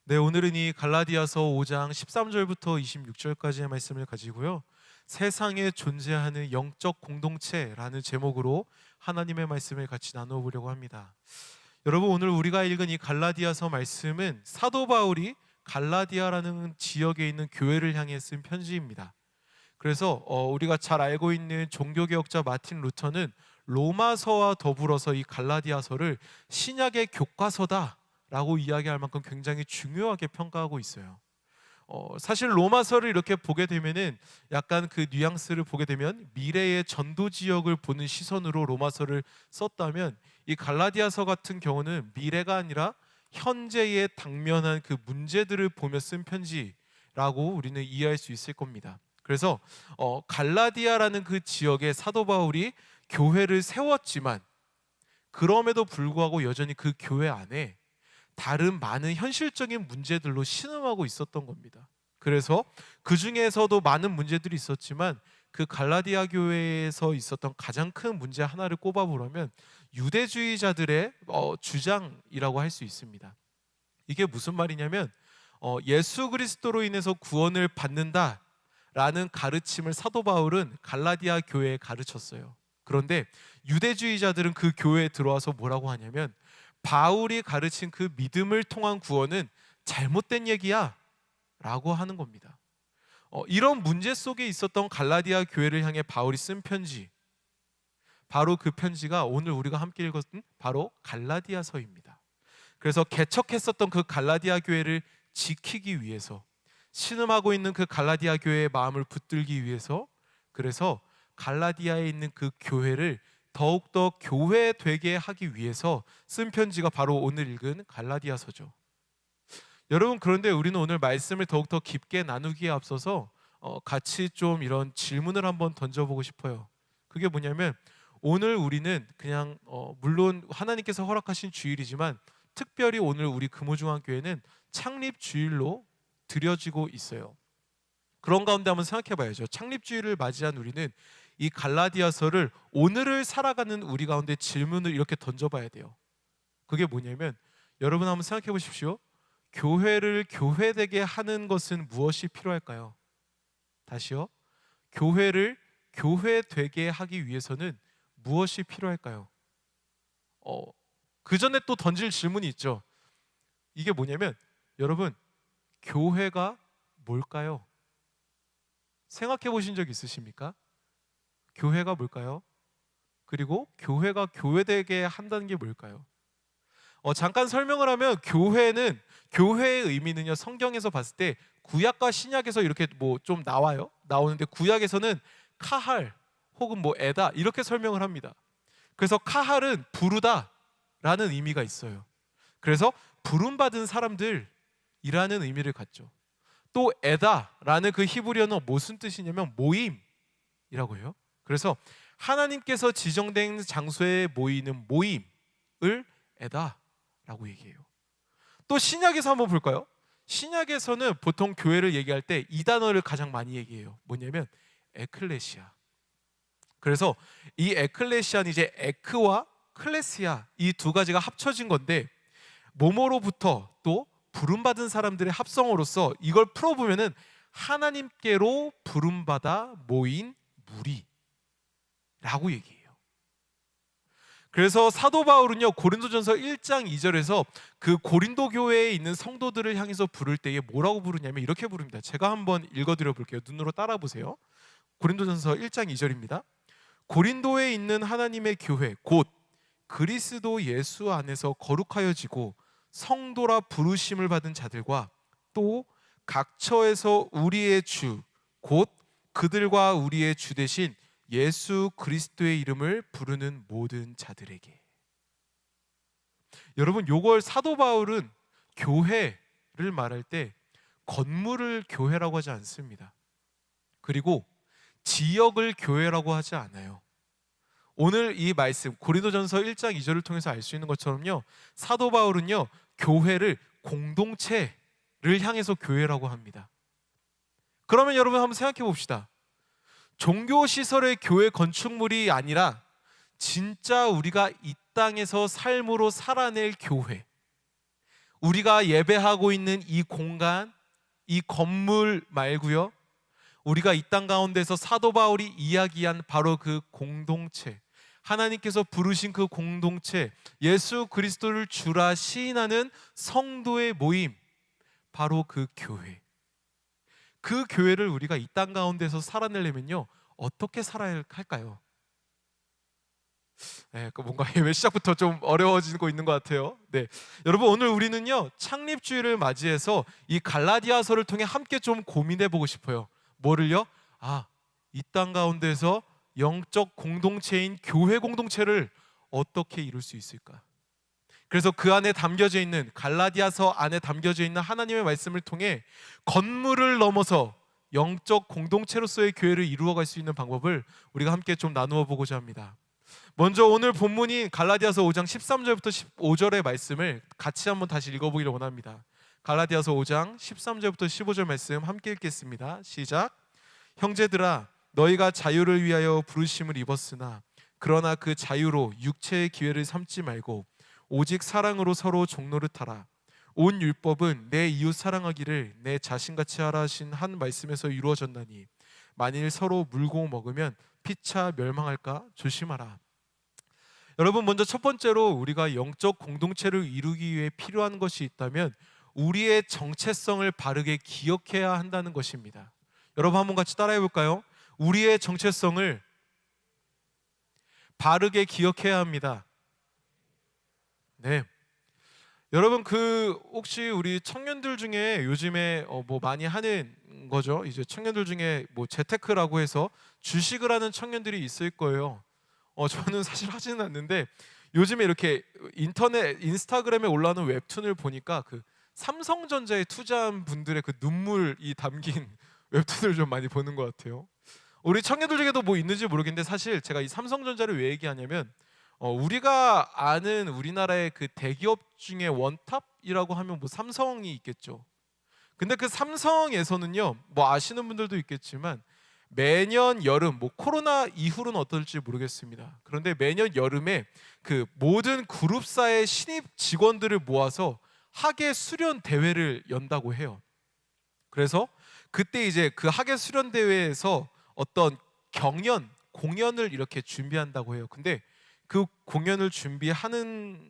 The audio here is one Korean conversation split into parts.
네, 오늘은 이 갈라디아서 5장 13절부터 26절까지의 말씀을 가지고요. 세상에 존재하는 영적 공동체라는 제목으로 하나님의 말씀을 같이 나누어 보려고 합니다. 여러분, 오늘 우리가 읽은 이 갈라디아서 말씀은 사도 바울이 갈라디아라는 지역에 있는 교회를 향해 쓴 편지입니다. 그래서 우리가 잘 알고 있는 종교개혁자 마틴 루터는 로마서와 더불어서 이 갈라디아서를 신약의 교과서다 라고 이야기할 만큼 굉장히 중요하게 평가하고 있어요. 사실 로마서를 이렇게 보게 되면은 약간 그 뉘앙스를 보게 되면 미래의 전도 지역을 보는 시선으로 로마서를 썼다면, 이 갈라디아서 같은 경우는 미래가 아니라 현재에 당면한 그 문제들을 보며 쓴 편지라고 우리는 이해할 수 있을 겁니다. 그래서 갈라디아라는 그 지역에 사도 바울이 교회를 세웠지만, 그럼에도 불구하고 여전히 그 교회 안에 다른 많은 현실적인 문제들로 신음하고 있었던 겁니다. 그래서 그 중에서도 많은 문제들이 있었지만, 그 갈라디아 교회에서 있었던 가장 큰 문제 하나를 꼽아보려면 유대주의자들의 주장이라고 할 수 있습니다. 이게 무슨 말이냐면, 예수 그리스도로 인해서 구원을 받는다라는 가르침을 사도 바울은 갈라디아 교회에 가르쳤어요. 그런데 유대주의자들은 그 교회에 들어와서 뭐라고 하냐면, 바울이 가르친 그 믿음을 통한 구원은 잘못된 얘기야 라고 하는 겁니다. 이런 문제 속에 있었던 갈라디아 교회를 향해 바울이 쓴 편지, 바로 그 편지가 오늘 우리가 함께 읽었던 바로 갈라디아서입니다. 그래서 개척했었던 그 갈라디아 교회를 지키기 위해서, 신음하고 있는 그 갈라디아 교회의 마음을 붙들기 위해서, 그래서 갈라디아에 있는 그 교회를 더욱더 교회되게 하기 위해서 쓴 편지가 바로 오늘 읽은 갈라디아서죠. 여러분, 그런데 우리는 오늘 말씀을 더욱더 깊게 나누기에 앞서서 같이 좀 이런 질문을 한번 던져보고 싶어요. 그게 뭐냐면, 오늘 우리는 그냥 물론 하나님께서 허락하신 주일이지만, 특별히 오늘 우리 금호중앙교회는 창립주일로 드려지고 있어요. 그런 가운데 한번 생각해 봐야죠. 창립주일을 맞이한 우리는 이 갈라디아서를 오늘을 살아가는 우리 가운데 질문을 이렇게 던져봐야 돼요. 그게 뭐냐면, 여러분 한번 생각해 보십시오. 교회를 교회되게 하는 것은 무엇이 필요할까요? 다시요. 교회를 교회되게 하기 위해서는 무엇이 필요할까요? 그 전에 또 던질 질문이 있죠. 이게 뭐냐면, 여러분, 교회가 뭘까요? 생각해 보신 적 있으십니까? 교회가 뭘까요? 그리고 교회가 교회되게 한다는 게 뭘까요? 잠깐 설명을 하면, 교회의 의미는요, 성경에서 봤을 때 구약과 신약에서 이렇게 뭐 좀 나오는데, 구약에서는 카할 혹은 뭐 에다 이렇게 설명을 합니다. 그래서 카할은 부르다라는 의미가 있어요. 그래서 부름받은 사람들이라는 의미를 갖죠. 또 에다라는 그 히브리어는 무슨 뜻이냐면 모임이라고 해요. 그래서 하나님께서 지정된 장소에 모이는 모임을 에다라고 얘기해요. 또 신약에서 한번 볼까요? 신약에서는 보통 교회를 얘기할 때 이 단어를 가장 많이 얘기해요. 뭐냐면 에클레시아. 그래서 이 에클레시아는 이제 에크와 클레시아, 이 두 가지가 합쳐진 건데, 모모로부터 또 부름받은 사람들의 합성어로서 이걸 풀어보면은 하나님께로 부름받아 모인 무리라고 얘기해요. 그래서 사도 바울은요, 고린도전서 1장 2절에서 그 고린도 교회에 있는 성도들을 향해서 부를 때에 뭐라고 부르냐면 이렇게 부릅니다. 제가 한번 읽어드려 볼게요. 눈으로 따라 보세요. 고린도전서 1장 2절입니다. 고린도에 있는 하나님의 교회 곧 그리스도 예수 안에서 거룩하여지고 성도라 부르심을 받은 자들과, 또 각처에서 우리의 주 곧 그들과 우리의 주 되신 예수 그리스도의 이름을 부르는 모든 자들에게. 여러분, 요걸 사도 바울은 교회를 말할 때 건물을 교회라고 하지 않습니다. 그리고 지역을 교회라고 하지 않아요. 오늘 이 말씀 고린도전서 1장 2절을 통해서 알 수 있는 것처럼요, 사도 바울은요, 교회를 공동체를 향해서 교회라고 합니다. 그러면 여러분 한번 생각해 봅시다. 종교시설의 교회 건축물이 아니라 진짜 우리가 이 땅에서 삶으로 살아낼 교회, 우리가 예배하고 있는 이 공간, 이 건물 말고요, 우리가 이 땅 가운데서 사도 바울이 이야기한 바로 그 공동체, 하나님께서 부르신 그 공동체, 예수 그리스도를 주라 시인하는 성도의 모임, 바로 그 교회. 그 교회를 우리가 이 땅 가운데서 살아내려면요, 어떻게 살아야 할까요? 뭔가 왜 시작부터 좀 어려워지고 있는 것 같아요. 네, 여러분, 오늘 우리는요 창립주의를 맞이해서 이 갈라디아서를 통해 함께 좀 고민해 보고 싶어요. 뭐를요? 이 땅 가운데서 영적 공동체인 교회 공동체를 어떻게 이룰 수 있을까? 그래서 그 안에 담겨져 있는, 갈라디아서 안에 담겨져 있는 하나님의 말씀을 통해 건물을 넘어서 영적 공동체로서의 교회를 이루어갈 수 있는 방법을 우리가 함께 좀 나누어 보고자 합니다. 먼저 오늘 본문인 갈라디아서 5장 13절부터 15절의 말씀을 같이 한번 다시 읽어보기를 원합니다. 갈라디아서 5장 13절부터 15절 말씀 함께 읽겠습니다. 시작. 형제들아, 너희가 자유를 위하여 부르심을 입었으나 그러나 그 자유로 육체의 기회를 삼지 말고 오직 사랑으로 서로 종노릇하라. 온 율법은 내 이웃 사랑하기를 내 자신같이 하라 하신 한 말씀에서 이루어졌나니 만일 서로 물고 먹으면 피차 멸망할까 조심하라. 여러분, 먼저 첫 번째로 우리가 영적 공동체를 이루기 위해 필요한 것이 있다면 우리의 정체성을 바르게 기억해야 한다는 것입니다. 여러분, 한번 같이 따라해 볼까요? 우리의 정체성을 바르게 기억해야 합니다. 네. 여러분, 혹시 우리 청년들 중에 요즘에 뭐 많이 하는 거죠. 이제 청년들 중에 뭐 재테크라고 해서 주식을 하는 청년들이 있을 거예요. 저는 사실 하지는 않는데 요즘에 이렇게 인스타그램에 올라오는 웹툰을 보니까 그 삼성전자에 투자한 분들의 그 눈물이 담긴 웹툰을 좀 많이 보는 것 같아요. 우리 청년들 중에도 뭐 있는지 모르겠는데 사실 제가 이 삼성전자를 왜 얘기하냐면 우리가 아는 우리나라의 그 대기업 중에 원탑이라고 하면 뭐 삼성이 있겠죠. 근데 그 삼성에서는요, 뭐 아시는 분들도 있겠지만 매년 여름, 뭐 코로나 이후로는 어떨지 모르겠습니다. 그런데 매년 여름에 그 모든 그룹사의 신입 직원들을 모아서 학예 수련 대회를 연다고 해요. 그래서 그때 이제 그 학예 수련 대회에서 어떤 공연을 이렇게 준비한다고 해요. 근데 그 공연을 준비하는데도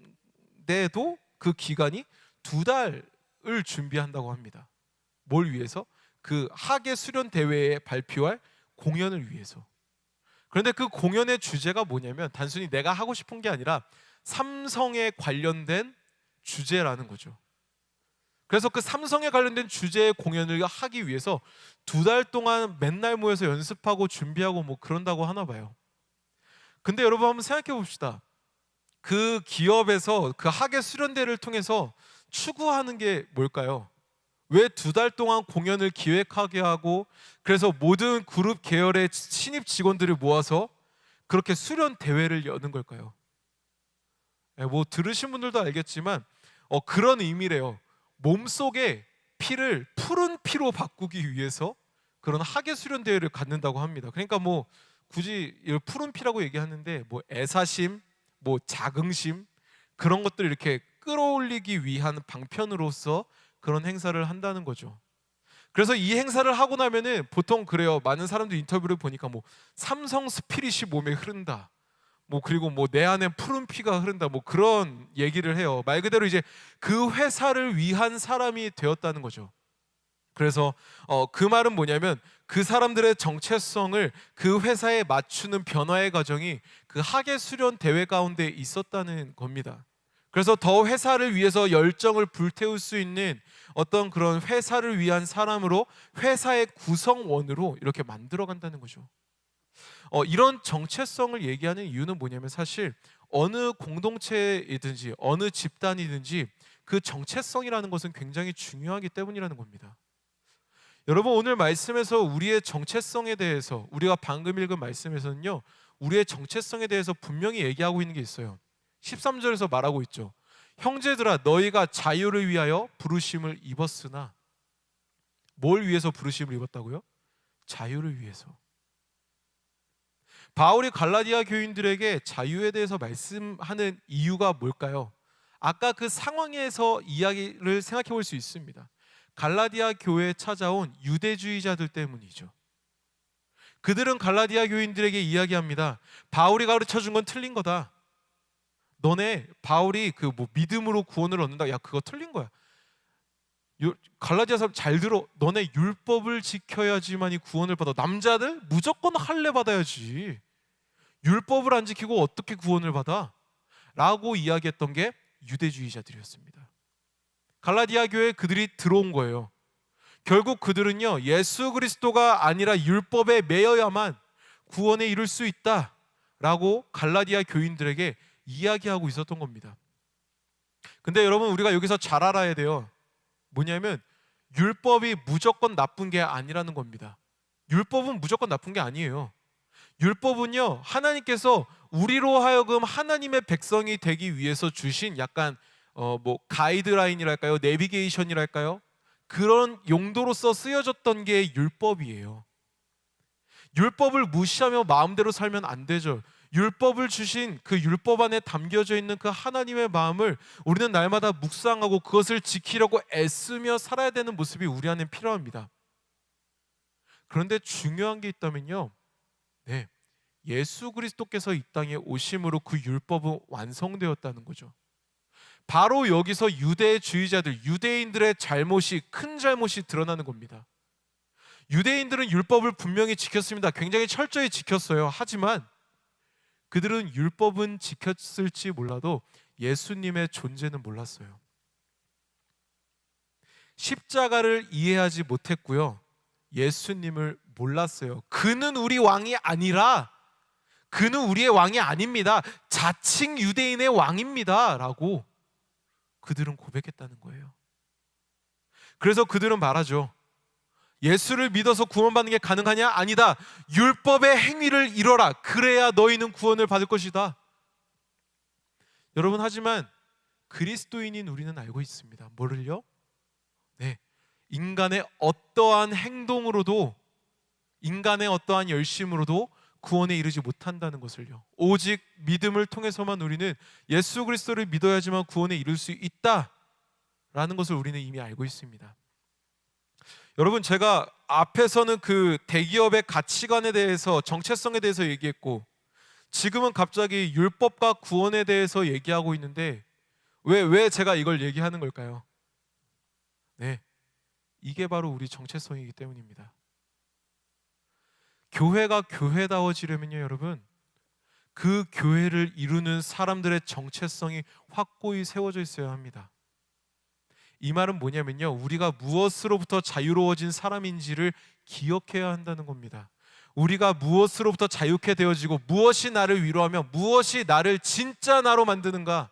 그 기간이 2달을 준비한다고 합니다. 뭘 위해서? 그 학예 수련 대회에 발표할 공연을 위해서. 그런데 그 공연의 주제가 뭐냐면 단순히 내가 하고 싶은 게 아니라 삼성에 관련된 주제라는 거죠. 그래서 그 삼성에 관련된 주제의 공연을 하기 위해서 2달 동안 맨날 모여서 연습하고 준비하고 뭐 그런다고 하나 봐요. 근데 여러분, 한번 생각해 봅시다. 그 기업에서 그 학예 수련대를 통해서 추구하는 게 뭘까요? 왜 2달 동안 공연을 기획하게 하고 그래서 모든 그룹 계열의 신입 직원들을 모아서 그렇게 수련 대회를 여는 걸까요? 뭐 들으신 분들도 알겠지만 그런 의미래요. 몸속의 피를 푸른 피로 바꾸기 위해서 그런 학예 수련 대회를 갖는다고 합니다. 그러니까 뭐 굳이 푸른 피라고 얘기하는데 뭐 애사심, 뭐 자긍심, 그런 것들을 이렇게 끌어올리기 위한 방편으로서 그런 행사를 한다는 거죠. 그래서 이 행사를 하고 나면은 보통 그래요. 많은 사람들 인터뷰를 보니까 뭐 삼성 스피릿이 몸에 흐른다. 뭐 그리고 뭐 내 안에 푸른 피가 흐른다. 뭐 그런 얘기를 해요. 말 그대로 이제 그 회사를 위한 사람이 되었다는 거죠. 그래서 그 말은 뭐냐면 그 사람들의 정체성을 그 회사에 맞추는 변화의 과정이 그 학예 수련 대회 가운데 있었다는 겁니다. 그래서 더 회사를 위해서 열정을 불태울 수 있는 어떤 그런 회사를 위한 사람으로 회사의 구성원으로 이렇게 만들어 간다는 거죠. 이런 정체성을 얘기하는 이유는 뭐냐면 사실 어느 공동체이든지 어느 집단이든지 그 정체성이라는 것은 굉장히 중요하기 때문이라는 겁니다. 여러분, 오늘 말씀에서 우리의 정체성에 대해서, 우리가 방금 읽은 말씀에서는요, 우리의 정체성에 대해서 분명히 얘기하고 있는 게 있어요. 13절에서 말하고 있죠. 형제들아, 너희가 자유를 위하여 부르심을 입었으나, 뭘 위해서 부르심을 입었다고요? 자유를 위해서. 바울이 갈라디아 교인들에게 자유에 대해서 말씀하는 이유가 뭘까요? 아까 그 상황에서 이야기를 생각해 볼 수 있습니다. 갈라디아 교회에 찾아온 유대주의자들 때문이죠. 그들은 갈라디아 교인들에게 이야기합니다. 바울이 가르쳐 준 건 틀린 거다. 너네 바울이 그 뭐 믿음으로 구원을 얻는다. 야, 그거 틀린 거야. 갈라디아 사람 잘 들어. 너네 율법을 지켜야지만이 구원을 받아. 남자들 무조건 할례 받아야지. 율법을 안 지키고 어떻게 구원을 받아? 라고 이야기했던 게 유대주의자들이었습니다. 갈라디아 교회에 그들이 들어온 거예요. 결국 그들은요, 예수 그리스도가 아니라 율법에 매여야만 구원에 이를 수 있다라고 갈라디아 교인들에게 이야기하고 있었던 겁니다. 근데 여러분, 우리가 여기서 잘 알아야 돼요. 뭐냐면 율법이 무조건 나쁜 게 아니라는 겁니다. 율법은 무조건 나쁜 게 아니에요. 율법은요, 하나님께서 우리로 하여금 하나님의 백성이 되기 위해서 주신 약간 뭐 가이드라인이랄까요, 내비게이션이랄까요, 그런 용도로서 쓰여졌던 게 율법이에요. 율법을 무시하며 마음대로 살면 안 되죠. 율법을 주신 그 율법 안에 담겨져 있는 그 하나님의 마음을 우리는 날마다 묵상하고 그것을 지키려고 애쓰며 살아야 되는 모습이 우리 안에 필요합니다. 그런데 중요한 게 있다면요, 네, 예수 그리스도께서 이 땅에 오심으로 그 율법은 완성되었다는 거죠. 바로 여기서 유대주의자들, 유대인들의 잘못이, 큰 잘못이 드러나는 겁니다. 유대인들은 율법을 분명히 지켰습니다. 굉장히 철저히 지켰어요. 하지만 그들은 율법은 지켰을지 몰라도 예수님의 존재는 몰랐어요. 십자가를 이해하지 못했고요, 예수님을 몰랐어요. 그는 우리 왕이 아니라, 그는 우리의 왕이 아닙니다. 자칭 유대인의 왕입니다 라고 그들은 고백했다는 거예요. 그래서 그들은 말하죠. 예수를 믿어서 구원받는 게 가능하냐? 아니다. 율법의 행위를 이뤄라. 그래야 너희는 구원을 받을 것이다. 여러분, 하지만 그리스도인인 우리는 알고 있습니다. 뭐를요? 네, 인간의 어떠한 행동으로도, 인간의 어떠한 열심으로도 구원에 이르지 못한다는 것을요. 오직 믿음을 통해서만 우리는 예수 그리스도를 믿어야지만 구원에 이를 수 있다라는 것을 우리는 이미 알고 있습니다. 여러분, 제가 앞에서는 그 대기업의 가치관에 대해서, 정체성에 대해서 얘기했고, 지금은 갑자기 율법과 구원에 대해서 얘기하고 있는데 왜 제가 이걸 얘기하는 걸까요? 네, 이게 바로 우리 정체성이기 때문입니다. 교회가 교회다워지려면요, 여러분, 그 교회를 이루는 사람들의 정체성이 확고히 세워져 있어야 합니다. 이 말은 뭐냐면요, 우리가 무엇으로부터 자유로워진 사람인지를 기억해야 한다는 겁니다. 우리가 무엇으로부터 자유케 되어지고 무엇이 나를 위로하며 무엇이 나를 진짜 나로 만드는가,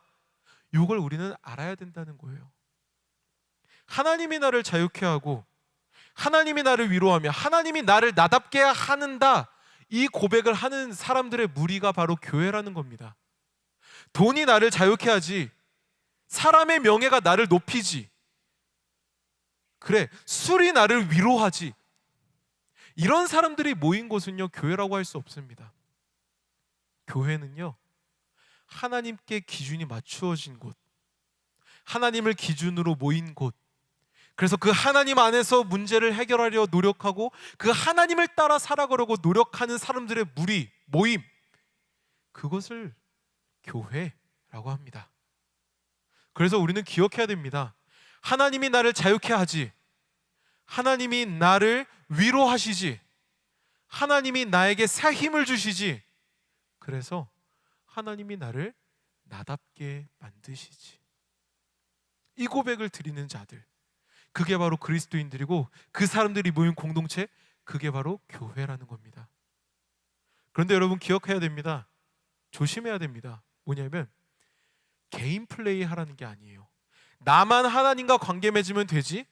이걸 우리는 알아야 된다는 거예요. 하나님이 나를 자유케 하고 하나님이 나를 위로하며 하나님이 나를 나답게 하는다, 이 고백을 하는 사람들의 무리가 바로 교회라는 겁니다. 돈이 나를 자유케 하지, 사람의 명예가 나를 높이지, 그래, 술이 나를 위로하지, 이런 사람들이 모인 곳은요, 교회라고 할 수 없습니다. 교회는요, 하나님께 기준이 맞추어진 곳, 하나님을 기준으로 모인 곳, 그래서 그 하나님 안에서 문제를 해결하려 노력하고 그 하나님을 따라 살아가려고 노력하는 사람들의 무리, 모임, 그것을 교회라고 합니다. 그래서 우리는 기억해야 됩니다. 하나님이 나를 자유케 하지, 하나님이 나를 위로하시지, 하나님이 나에게 새 힘을 주시지, 그래서 하나님이 나를 나답게 만드시지, 이 고백을 드리는 자들, 그게 바로 그리스도인들이고 그 사람들이 모인 공동체, 그게 바로 교회라는 겁니다. 그런데 여러분, 기억해야 됩니다. 조심해야 됩니다. 뭐냐면 개인 플레이 하라는 게 아니에요. 나만 하나님과 관계 맺으면 되지,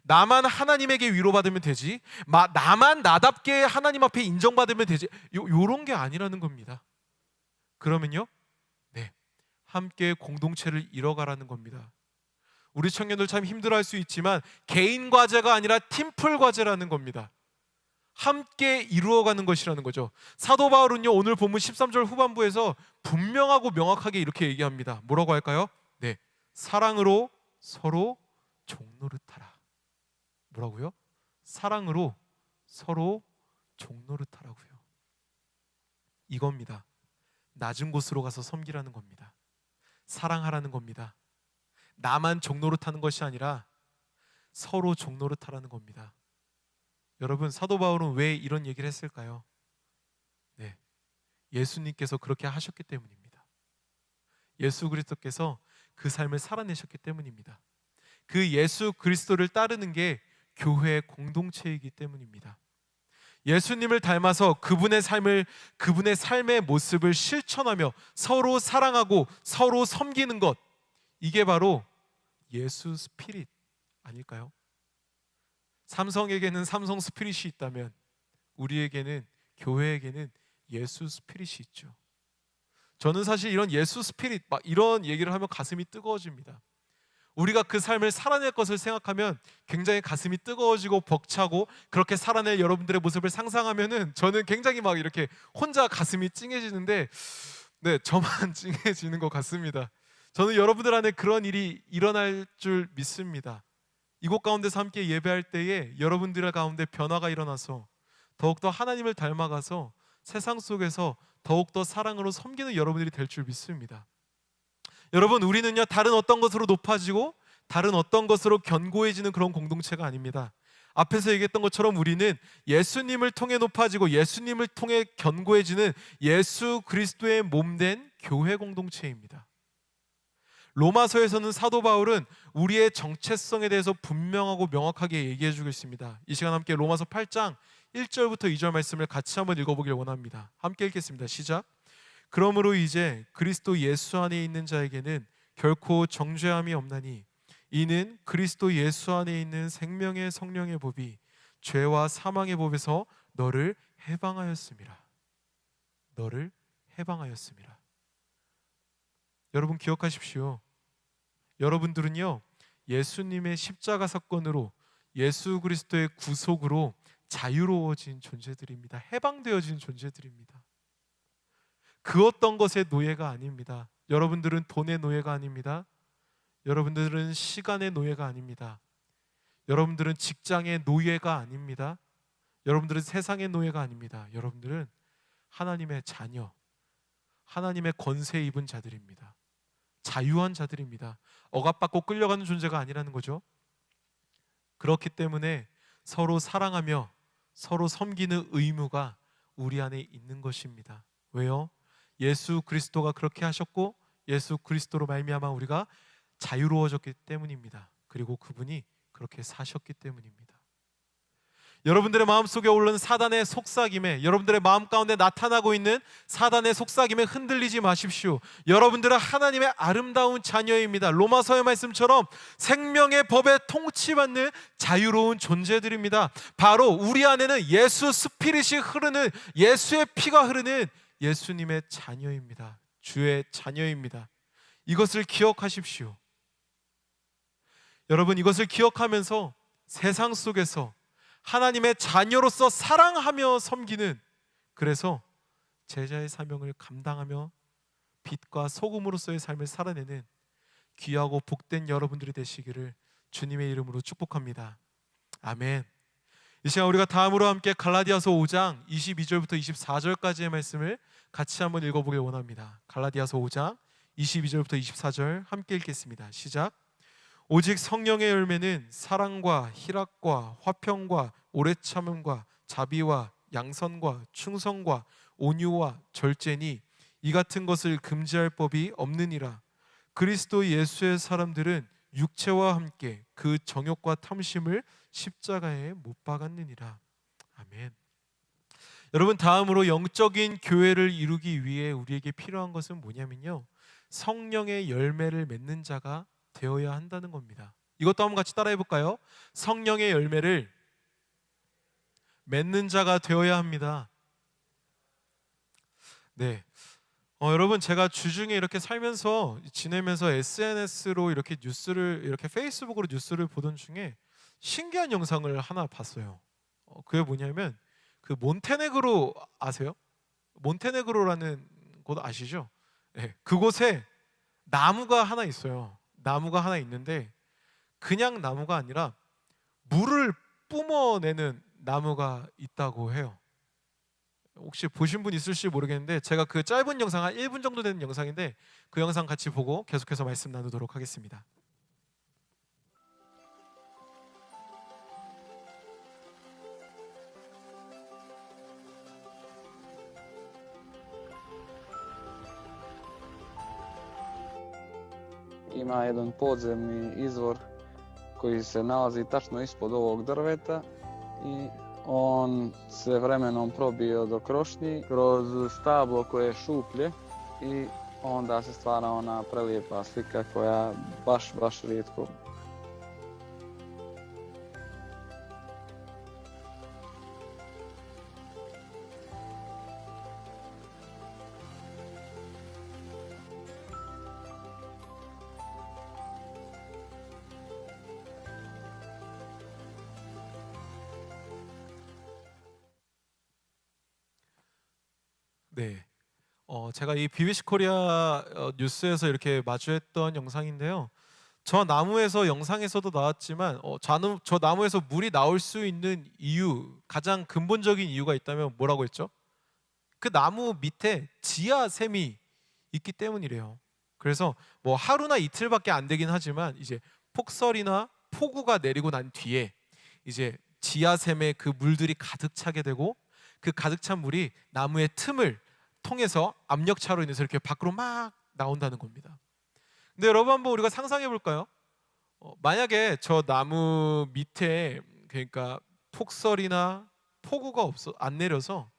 나만 하나님에게 위로받으면 되지, 나만 나답게 하나님 앞에 인정받으면 되지, 요런 게 아니라는 겁니다. 그러면요, 네, 함께 공동체를 이뤄가라는 겁니다. 우리 청년들 참 힘들어할 수 있지만 개인 과제가 아니라 팀플 과제라는 겁니다. 함께 이루어가는 것이라는 거죠. 사도 바울은요, 오늘 본문 13절 후반부에서 분명하고 명확하게 이렇게 얘기합니다. 뭐라고 할까요? 네, 사랑으로 서로 종노릇하라. 뭐라고요? 사랑으로 서로 종노릇하라고요. 이겁니다. 낮은 곳으로 가서 섬기라는 겁니다. 사랑하라는 겁니다. 나만 종노릇하는 것이 아니라 서로 종노릇하라는 겁니다. 여러분, 사도 바울은 왜 이런 얘기를 했을까요? 네, 예수님께서 그렇게 하셨기 때문입니다. 예수 그리스도께서 그 삶을 살아내셨기 때문입니다. 그 예수 그리스도를 따르는 게 교회의 공동체이기 때문입니다. 예수님을 닮아서 그분의 삶의 모습을 실천하며 서로 사랑하고 서로 섬기는 것, 이게 바로 예수 스피릿 아닐까요? 삼성에게는 삼성 스피릿이 있다면 우리에게는, 교회에게는 예수 스피릿이 있죠. 저는 사실 이런 예수 스피릿 막 이런 얘기를 하면 가슴이 뜨거워집니다. 우리가 그 삶을 살아낼 것을 생각하면 굉장히 가슴이 뜨거워지고 벅차고, 그렇게 살아낼 여러분들의 모습을 상상하면은 저는 굉장히 막 이렇게 혼자 가슴이 찡해지는데, 네, 저만 찡해지는 것 같습니다. 저는 여러분들 안에 그런 일이 일어날 줄 믿습니다. 이곳 가운데서 함께 예배할 때에 여러분들 가운데 변화가 일어나서 더욱더 하나님을 닮아가서 세상 속에서 더욱더 사랑으로 섬기는 여러분들이 될 줄 믿습니다. 여러분, 우리는요, 다른 어떤 것으로 높아지고 다른 어떤 것으로 견고해지는 그런 공동체가 아닙니다. 앞에서 얘기했던 것처럼 우리는 예수님을 통해 높아지고 예수님을 통해 견고해지는 예수 그리스도의 몸된 교회 공동체입니다. 로마서에서는 사도 바울은 우리의 정체성에 대해서 분명하고 명확하게 얘기해 주고 있습니다. 이 시간 함께 로마서 8장 1절부터 2절 말씀을 같이 한번 읽어보길 원합니다. 함께 읽겠습니다. 시작. 그러므로 이제 그리스도 예수 안에 있는 자에게는 결코 정죄함이 없나니, 이는 그리스도 예수 안에 있는 생명의 성령의 법이 죄와 사망의 법에서 너를 해방하였음이라. 너를 해방하였음이라. 여러분 기억하십시오. 여러분들은요, 예수님의 십자가 사건으로, 예수 그리스도의 구속으로 자유로워진 존재들입니다. 해방되어진 존재들입니다. 그 어떤 것의 노예가 아닙니다. 여러분들은 돈의 노예가 아닙니다. 여러분들은 시간의 노예가 아닙니다. 여러분들은 직장의 노예가 아닙니다. 여러분들은 세상의 노예가 아닙니다. 여러분들은 하나님의 자녀, 하나님의 권세 입은 자들입니다. 자유한 자들입니다. 억압받고 끌려가는 존재가 아니라는 거죠. 그렇기 때문에 서로 사랑하며 서로 섬기는 의무가 우리 안에 있는 것입니다. 왜요? 예수 그리스도가 그렇게 하셨고 예수 그리스도로 말미암아 우리가 자유로워졌기 때문입니다. 그리고 그분이 그렇게 사셨기 때문입니다. 여러분들의 마음속에 오르는 사단의 속삭임에, 여러분들의 마음 가운데 나타나고 있는 사단의 속삭임에 흔들리지 마십시오. 여러분들은 하나님의 아름다운 자녀입니다. 로마서의 말씀처럼 생명의 법에 통치받는 자유로운 존재들입니다. 바로 우리 안에는 예수 스피릿이 흐르는, 예수의 피가 흐르는 예수님의 자녀입니다. 주의 자녀입니다. 이것을 기억하십시오. 여러분, 이것을 기억하면서 세상 속에서 하나님의 자녀로서 사랑하며 섬기는, 그래서 제자의 사명을 감당하며 빛과 소금으로서의 삶을 살아내는 귀하고 복된 여러분들이 되시기를 주님의 이름으로 축복합니다. 아멘. 이 시간 우리가 다음으로 함께 갈라디아서 5장 22절부터 24절까지의 말씀을 같이 한번 읽어보길 원합니다. 갈라디아서 5장 22절부터 24절 함께 읽겠습니다. 시작. 오직 성령의 열매는 사랑과 희락과 화평과 오래 참음과 자비와 양선과 충성과 온유와 절제니 이 같은 것을 금지할 법이 없느니라. 그리스도 예수의 사람들은 육체와 함께 그 정욕과 탐심을 십자가에 못 박았느니라. 아멘. 여러분, 다음으로 영적인 교회를 이루기 위해 우리에게 필요한 것은 뭐냐면요, 성령의 열매를 맺는 자가 되어야 한다는 겁니다. 이것도 한번 같이 따라해 볼까요? 성령의 열매를 맺는 자가 되어야 합니다. 네. 여러분, 제가 주중에 이렇게 살면서 지내면서 SNS로 이렇게 뉴스를, 이렇게 페이스북으로 뉴스를 보던 중에 신기한 영상을 하나 봤어요. 그게 뭐냐면 그 몬테네그로 아세요? 몬테네그로라는 곳 아시죠? 네. 그곳에 나무가 하나 있어요. 나무가 하나 있는데 그냥 나무가 아니라 물을 뿜어내는 나무가 있다고 해요. 혹시 보신 분 있을지 모르겠는데 제가 그 짧은 영상 한 1분 정도 되는 영상인데 그 영상 같이 보고 계속해서 말씀 나누도록 하겠습니다. Ima jedan podzemni izvor koji se nalazi tačno ispod ovog drveta i on se vremenom probio do krošnji kroz stablo koje je šuplje i onda se stvara ona prelijepa slika koja baš rijetko. 네, 제가 이 BBC 코리아 뉴스에서 이렇게 마주했던 영상인데요. 저 나무에서 영상에서도 나왔지만 저 나무에서 물이 나올 수 있는 이유, 가장 근본적인 이유가 있다면 뭐라고 했죠? 그 나무 밑에 지하샘이 있기 때문이래요. 그래서 뭐 하루나 이틀밖에 안 되긴 하지만 이제 폭설이나 폭우가 내리고 난 뒤에 이제 지하샘에 그 물들이 가득 차게 되고 그 가득 찬 물이 나무의 틈을 통해서 압력차로 인해서 이렇게 밖으로 막 나온다는 겁니다. 근데 여러분 한번 우리가 상상해 볼까요? 만약에 저 나무 밑에 그러니까 폭설이나 폭우가 안 내려서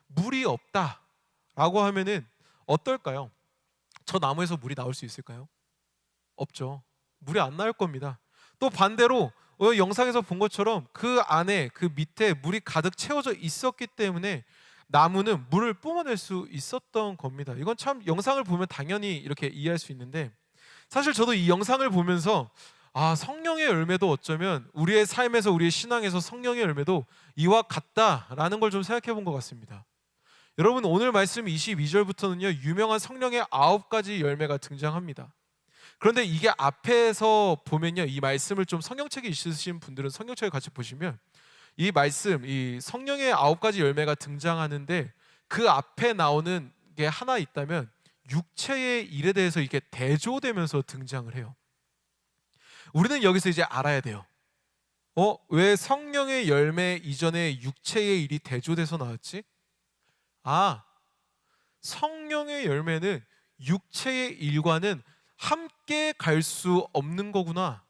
물이 없다라고 하면은 어떨까요? 저 나무에서 물이 나올 수 있을까요? 없죠. 물이 안 나올 겁니다. 또 반대로 영상에서 본 것처럼 그 안에 그 밑에 물이 가득 채워져 있었기 때문에 나무는 물을 뿜어낼 수 있었던 겁니다. 이건 참 영상을 보면 당연히 이렇게 이해할 수 있는데 사실 저도 이 영상을 보면서 성령의 열매도 어쩌면 우리의 삶에서 우리의 신앙에서 성령의 열매도 이와 같다라는 걸 좀 생각해 본 것 같습니다. 여러분 오늘 말씀 22절부터는요 유명한 성령의 9가지 열매가 등장합니다. 그런데 이게 앞에서 보면요 이 말씀을 좀 성경책에 있으신 분들은 성경책을 같이 보시면 이 말씀, 이 성령의 9가지 열매가 등장하는데 그 앞에 나오는 게 하나 있다면 육체의 일에 대해서 이게 대조되면서 등장을 해요. 우리는 여기서 이제 알아야 돼요. 왜 성령의 열매 이전에 육체의 일이 대조돼서 나왔지? 성령의 열매는 육체의 일과는 함께 갈 수 없는 거구나.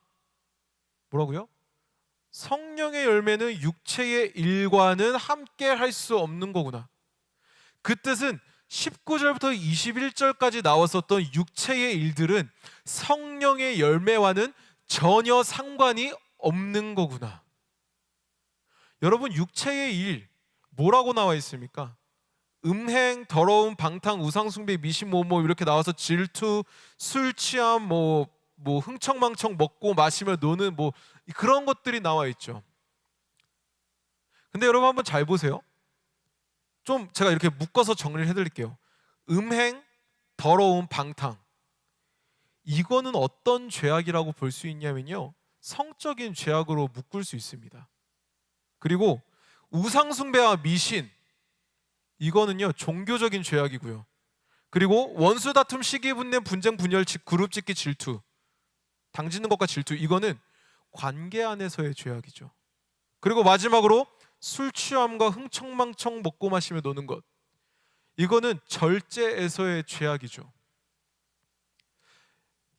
뭐라고요? 성령의 열매는 육체의 일과는 함께 할 수 없는 거구나. 그 뜻은 19절부터 21절까지 나왔었던 육체의 일들은 성령의 열매와는 전혀 상관이 없는 거구나. 여러분 육체의 일 뭐라고 나와 있습니까? 음행, 더러움, 방탕, 우상숭배, 미신, 이렇게 나와서 질투, 술 취함, 흥청망청 먹고 마시며 노는 그런 것들이 나와 있죠. 근데 여러분 한번 잘 보세요. 좀 제가 이렇게 묶어서 정리를 해드릴게요. 음행, 더러움, 방탕 이거는 어떤 죄악이라고 볼 수 있냐면요 성적인 죄악으로 묶을 수 있습니다. 그리고 우상숭배와 미신 이거는요 종교적인 죄악이고요. 그리고 원수 다툼, 시기 분냄, 분쟁, 분열, 그룹 짓기, 질투 당짓는 것과 질투 이거는 관계 안에서의 죄악이죠. 그리고 마지막으로 술 취함과 흥청망청 먹고 마시며 노는 것 이거는 절제에서의 죄악이죠.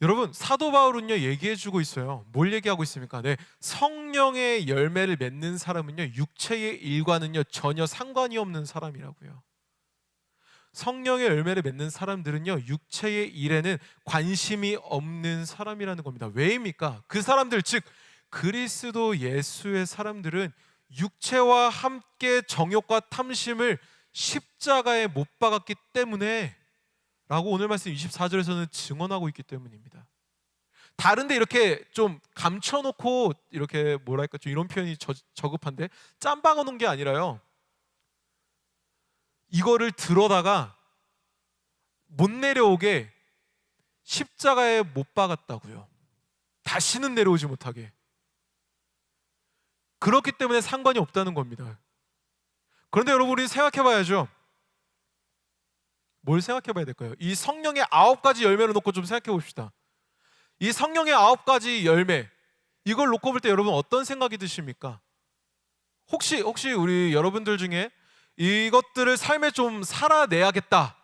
여러분 사도 바울은요 얘기해주고 있어요. 뭘 얘기하고 있습니까? 성령의 열매를 맺는 사람은요 육체의 일과는요 전혀 상관이 없는 사람이라고요. 성령의 열매를 맺는 사람들은요 육체의 일에는 관심이 없는 사람이라는 겁니다. 왜입니까? 그 사람들 즉 그리스도 예수의 사람들은 육체와 함께 정욕과 탐심을 십자가에 못 박았기 때문에 라고 오늘 말씀 24절에서는 증언하고 있기 때문입니다. 다른데 이렇게 좀 감춰놓고 이렇게 좀 이런 표현이 저급한데 짬박아 놓은 게 아니라요 이거를 들어다가 못 내려오게 십자가에 못 박았다고요. 다시는 내려오지 못하게. 그렇기 때문에 상관이 없다는 겁니다. 그런데 여러분, 우리 생각해 봐야죠. 뭘 생각해 봐야 될까요? 이 성령의 9가지 열매를 놓고 좀 생각해 봅시다. 이 성령의 9가지 열매, 이걸 놓고 볼 때 여러분 어떤 생각이 드십니까? 혹시 우리 여러분들 중에 이것들을 삶에 좀 살아내야겠다,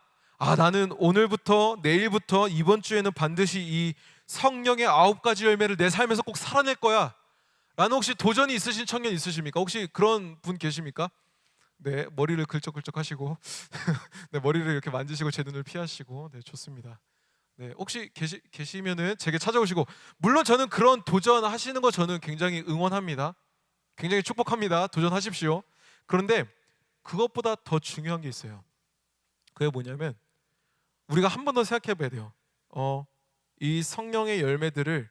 나는 오늘부터 내일부터 이번 주에는 반드시 이 성령의 9가지 열매를 내 삶에서 꼭 살아낼 거야 라는 혹시 도전이 있으신 청년 있으십니까? 혹시 그런 분 계십니까? 네, 머리를 긁적긁적 하시고 네, 머리를 이렇게 만지시고 제 눈을 피하시고, 네, 좋습니다. 네, 혹시 계시면은 제게 찾아오시고, 물론 저는 그런 도전하시는 거 저는 굉장히 응원합니다. 굉장히 축복합니다. 도전하십시오. 그런데 그것보다 더 중요한 게 있어요. 그게 뭐냐면, 우리가 한 번 더 생각해 봐야 돼요. 이 성령의 열매들을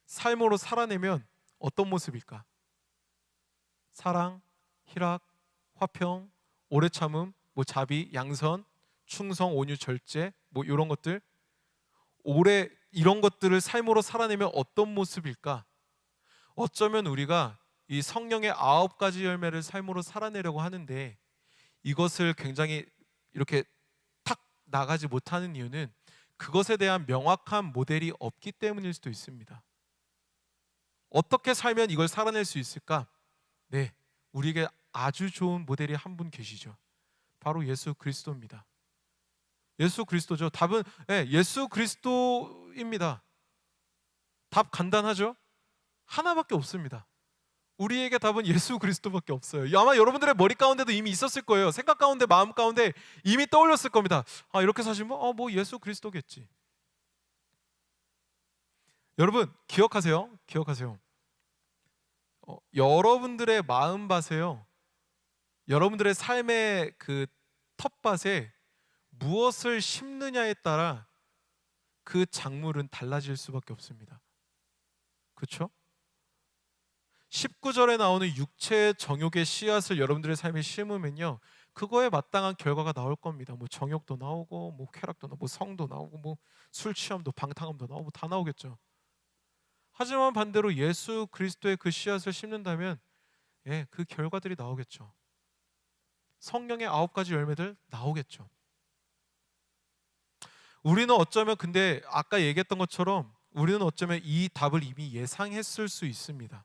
삶으로 살아내면 어떤 모습일까? 사랑, 희락, 화평, 오래 참음, 자비, 양선, 충성, 온유, 절제, 이런 것들, 이런 것들을 삶으로 살아내면 어떤 모습일까? 어쩌면 우리가 이 성령의 9가지 열매를 삶으로 살아내려고 하는데 이것을 굉장히 이렇게 탁 나가지 못하는 이유는 그것에 대한 명확한 모델이 없기 때문일 수도 있습니다. 어떻게 살면 이걸 살아낼 수 있을까? 네, 우리에게 아주 좋은 모델이 한 분 계시죠. 바로 예수 그리스도입니다. 예수 그리스도죠. 답은 예수 그리스도입니다. 답 간단하죠? 하나밖에 없습니다. 우리에게 답은 예수 그리스도밖에 없어요. 아마 여러분들의 머리 가운데도 이미 있었을 거예요. 생각 가운데, 마음 가운데 이미 떠올렸을 겁니다. 이렇게 사시면 예수 그리스도겠지. 여러분 기억하세요. 여러분들의 마음밭에요, 여러분들의 삶의 그 텃밭에 무엇을 심느냐에 따라 그 작물은 달라질 수밖에 없습니다. 그렇죠? 19절에 나오는 육체의 정욕의 씨앗을 여러분들의 삶에 심으면요, 그거에 마땅한 결과가 나올 겁니다. 정욕도 나오고, 쾌락도 나오고, 성도 나오고, 술 취함도, 방탕함도 나오고, 다 나오겠죠. 하지만 반대로 예수 그리스도의 그 씨앗을 심는다면 그 결과들이 나오겠죠. 성령의 9가지 열매들 나오겠죠. 우리는 어쩌면, 근데 아까 얘기했던 것처럼 우리는 어쩌면 이 답을 이미 예상했을 수 있습니다.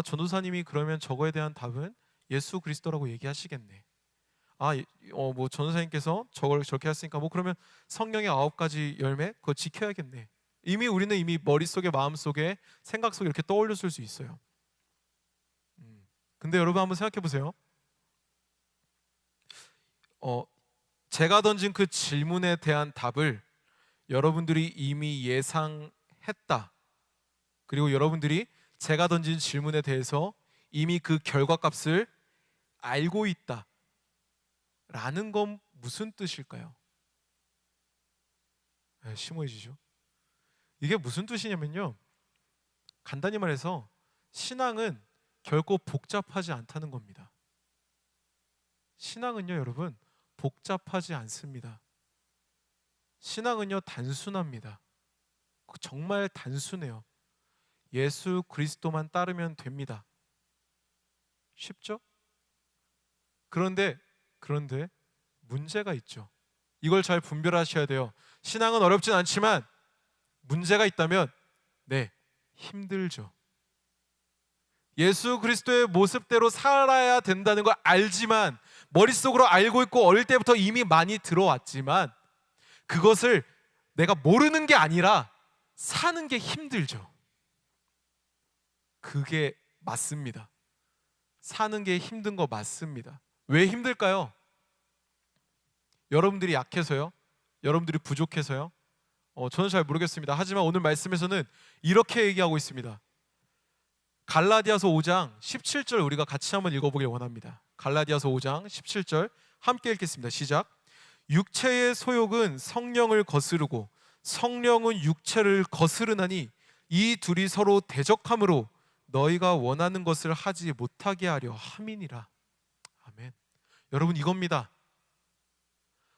전도사님이 그러면 저거에 대한 답은 예수 그리스도라고 얘기하시겠네. 전도사님께서 저걸 저렇게 했으니까 그러면 성령의 9가지 열매 그거 지켜야겠네. 우리는 이미 머릿속에, 마음속에, 생각 속에 이렇게 떠올렸을 수 있어요. 근데 여러분 한번 생각해 보세요. 제가 던진 그 질문에 대한 답을 여러분들이 이미 예상했다. 그리고 여러분들이 제가 던진 질문에 대해서 이미 그 결과값을 알고 있다 라는 건 무슨 뜻일까요? 심오해지죠. 이게 무슨 뜻이냐면요, 간단히 말해서 신앙은 결코 복잡하지 않다는 겁니다. 신앙은요, 여러분, 복잡하지 않습니다. 신앙은요, 단순합니다. 정말 단순해요. 예수 그리스도만 따르면 됩니다. 쉽죠? 그런데 문제가 있죠. 이걸 잘 분별하셔야 돼요. 신앙은 어렵진 않지만 문제가 있다면 힘들죠. 예수 그리스도의 모습대로 살아야 된다는 걸 알지만, 머릿속으로 알고 있고 어릴 때부터 이미 많이 들어왔지만 그것을 내가 모르는 게 아니라 사는 게 힘들죠. 그게 맞습니다. 사는 게 힘든 거 맞습니다. 왜 힘들까요? 여러분들이 약해서요? 여러분들이 부족해서요? 저는 잘 모르겠습니다. 하지만 오늘 말씀에서는 이렇게 얘기하고 있습니다. 갈라디아서 5장 17절 우리가 같이 한번 읽어보길 원합니다. 갈라디아서 5장 17절 함께 읽겠습니다. 시작. 육체의 소욕은 성령을 거스르고 성령은 육체를 거스르나니 이 둘이 서로 대적함으로 너희가 원하는 것을 하지 못하게 하려 함이니라. 아멘. 여러분, 이겁니다.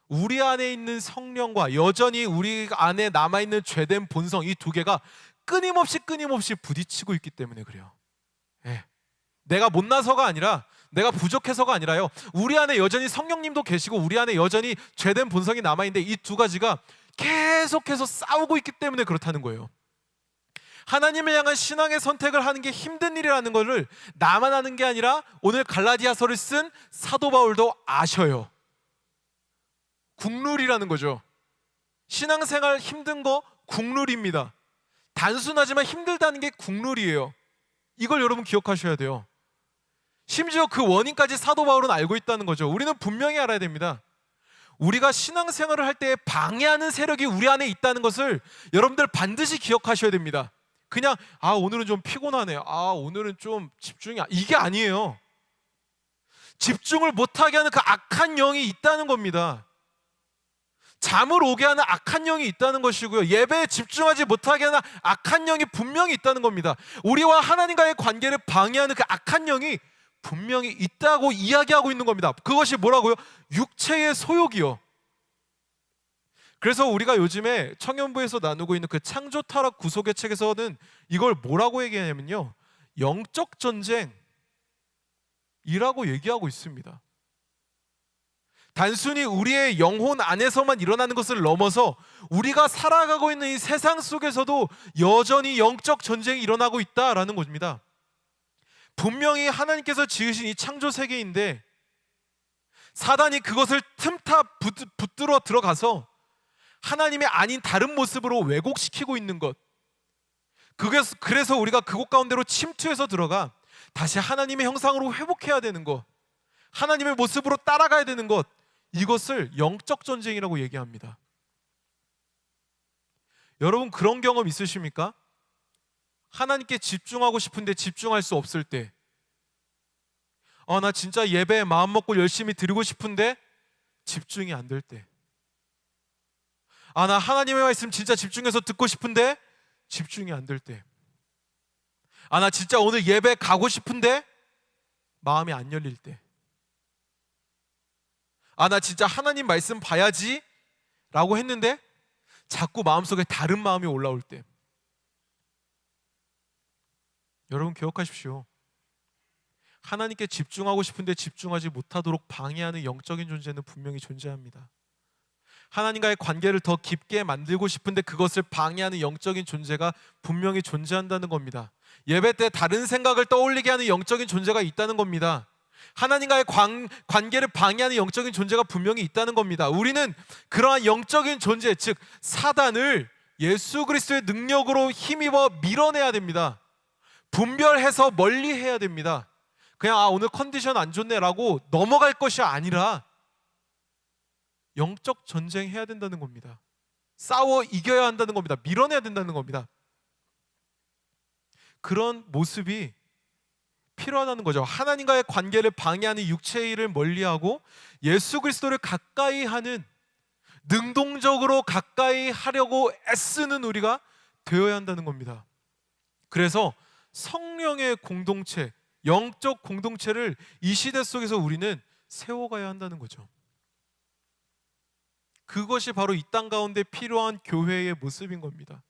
우리 안에 있는 성령과 여전히 우리 안에 남아있는 죄된 본성, 이 두 개가 끊임없이 부딪히고 있기 때문에 그래요. 예. 내가 못나서가 아니라, 내가 부족해서가 아니라요, 우리 안에 여전히 성령님도 계시고 우리 안에 여전히 죄된 본성이 남아있는데 이 두 가지가 계속해서 싸우고 있기 때문에 그렇다는 거예요. 하나님을 향한 신앙의 선택을 하는 게 힘든 일이라는 것을 나만 아는 게 아니라 오늘 갈라디아서를 쓴 사도 바울도 아셔요. 국룰이라는 거죠. 신앙생활 힘든 거 국룰입니다. 단순하지만 힘들다는 게 국룰이에요. 이걸 여러분 기억하셔야 돼요. 심지어 그 원인까지 사도 바울은 알고 있다는 거죠. 우리는 분명히 알아야 됩니다. 우리가 신앙생활을 할 때 방해하는 세력이 우리 안에 있다는 것을 여러분들 반드시 기억하셔야 됩니다. 그냥 오늘은 좀 피곤하네, 오늘은 좀 집중이 이게 아니에요. 집중을 못하게 하는 그 악한 영이 있다는 겁니다. 잠을 오게 하는 악한 영이 있다는 것이고요, 예배에 집중하지 못하게 하는 악한 영이 분명히 있다는 겁니다. 우리와 하나님과의 관계를 방해하는 그 악한 영이 분명히 있다고 이야기하고 있는 겁니다. 그것이 뭐라고요? 육체의 소욕이요. 그래서 우리가 요즘에 청년부에서 나누고 있는 그 창조 타락 구속의 책에서는 이걸 뭐라고 얘기하냐면요, 영적 전쟁이라고 얘기하고 있습니다. 단순히 우리의 영혼 안에서만 일어나는 것을 넘어서 우리가 살아가고 있는 이 세상 속에서도 여전히 영적 전쟁이 일어나고 있다라는 겁니다. 분명히 하나님께서 지으신 이 창조 세계인데 사단이 그것을 틈타 붙들어 들어가서 하나님의 아닌 다른 모습으로 왜곡시키고 있는 것, 그래서 우리가 그곳 가운데로 침투해서 들어가 다시 하나님의 형상으로 회복해야 되는 것, 하나님의 모습으로 따라가야 되는 것, 이것을 영적 전쟁이라고 얘기합니다. 여러분 그런 경험 있으십니까? 하나님께 집중하고 싶은데 집중할 수 없을 때, 나 진짜 예배에 마음 먹고 열심히 드리고 싶은데 집중이 안 될 때, 나 하나님의 말씀 진짜 집중해서 듣고 싶은데 집중이 안 될 때, 나 진짜 오늘 예배 가고 싶은데 마음이 안 열릴 때, 나 진짜 하나님 말씀 봐야지 라고 했는데 자꾸 마음속에 다른 마음이 올라올 때, 여러분 기억하십시오. 하나님께 집중하고 싶은데 집중하지 못하도록 방해하는 영적인 존재는 분명히 존재합니다. 하나님과의 관계를 더 깊게 만들고 싶은데 그것을 방해하는 영적인 존재가 분명히 존재한다는 겁니다. 예배 때 다른 생각을 떠올리게 하는 영적인 존재가 있다는 겁니다. 하나님과의 관계를 방해하는 영적인 존재가 분명히 있다는 겁니다. 우리는 그러한 영적인 존재, 즉 사단을 예수 그리스도의 능력으로 힘입어 밀어내야 됩니다. 분별해서 멀리해야 됩니다. 그냥 오늘 컨디션 안 좋네라고 넘어갈 것이 아니라 영적 전쟁해야 된다는 겁니다. 싸워 이겨야 한다는 겁니다. 밀어내야 된다는 겁니다. 그런 모습이 필요하다는 거죠. 하나님과의 관계를 방해하는 육체의 일을 멀리하고 예수 그리스도를 가까이 하는, 능동적으로 가까이 하려고 애쓰는 우리가 되어야 한다는 겁니다. 그래서 성령의 공동체, 영적 공동체를 이 시대 속에서 우리는 세워가야 한다는 거죠. 그것이 바로 이 땅 가운데 필요한 교회의 모습인 겁니다.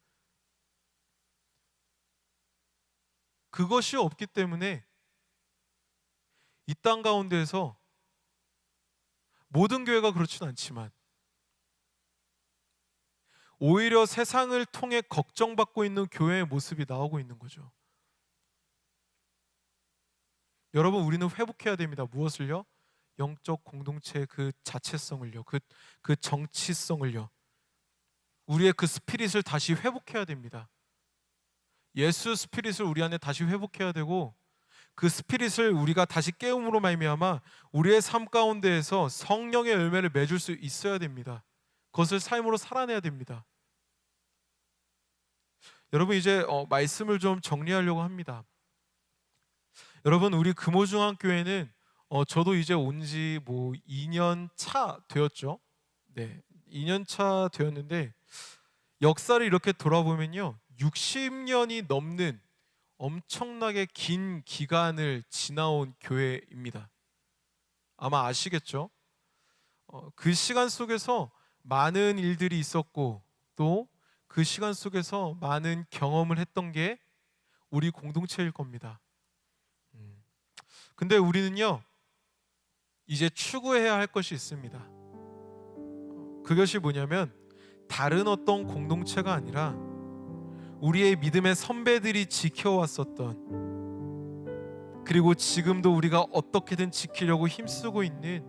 그것이 없기 때문에 이 땅 가운데에서 모든 교회가 그렇지는 않지만 오히려 세상을 통해 걱정받고 있는 교회의 모습이 나오고 있는 거죠. 여러분 우리는 회복해야 됩니다. 무엇을요? 영적 공동체의 그 자체성을요, 그 정치성을요, 우리의 그 스피릿을 다시 회복해야 됩니다. 예수 스피릿을 우리 안에 다시 회복해야 되고, 그 스피릿을 우리가 다시 깨움으로 말미암아 우리의 삶 가운데에서 성령의 열매를 맺을 수 있어야 됩니다. 그것을 삶으로 살아내야 됩니다. 여러분 이제 말씀을 좀 정리하려고 합니다. 여러분 우리 금호중앙교회는 저도 이제 온 지 2년 차 되었죠. 네, 2년 차 되었는데 역사를 이렇게 돌아보면요, 60년이 넘는 엄청나게 긴 기간을 지나온 교회입니다. 아마 아시겠죠? 그 시간 속에서 많은 일들이 있었고 또 그 시간 속에서 많은 경험을 했던 게 우리 공동체일 겁니다. 근데 우리는요, 이제 추구해야 할 것이 있습니다. 그것이 뭐냐면 다른 어떤 공동체가 아니라 우리의 믿음의 선배들이 지켜왔었던, 그리고 지금도 우리가 어떻게든 지키려고 힘쓰고 있는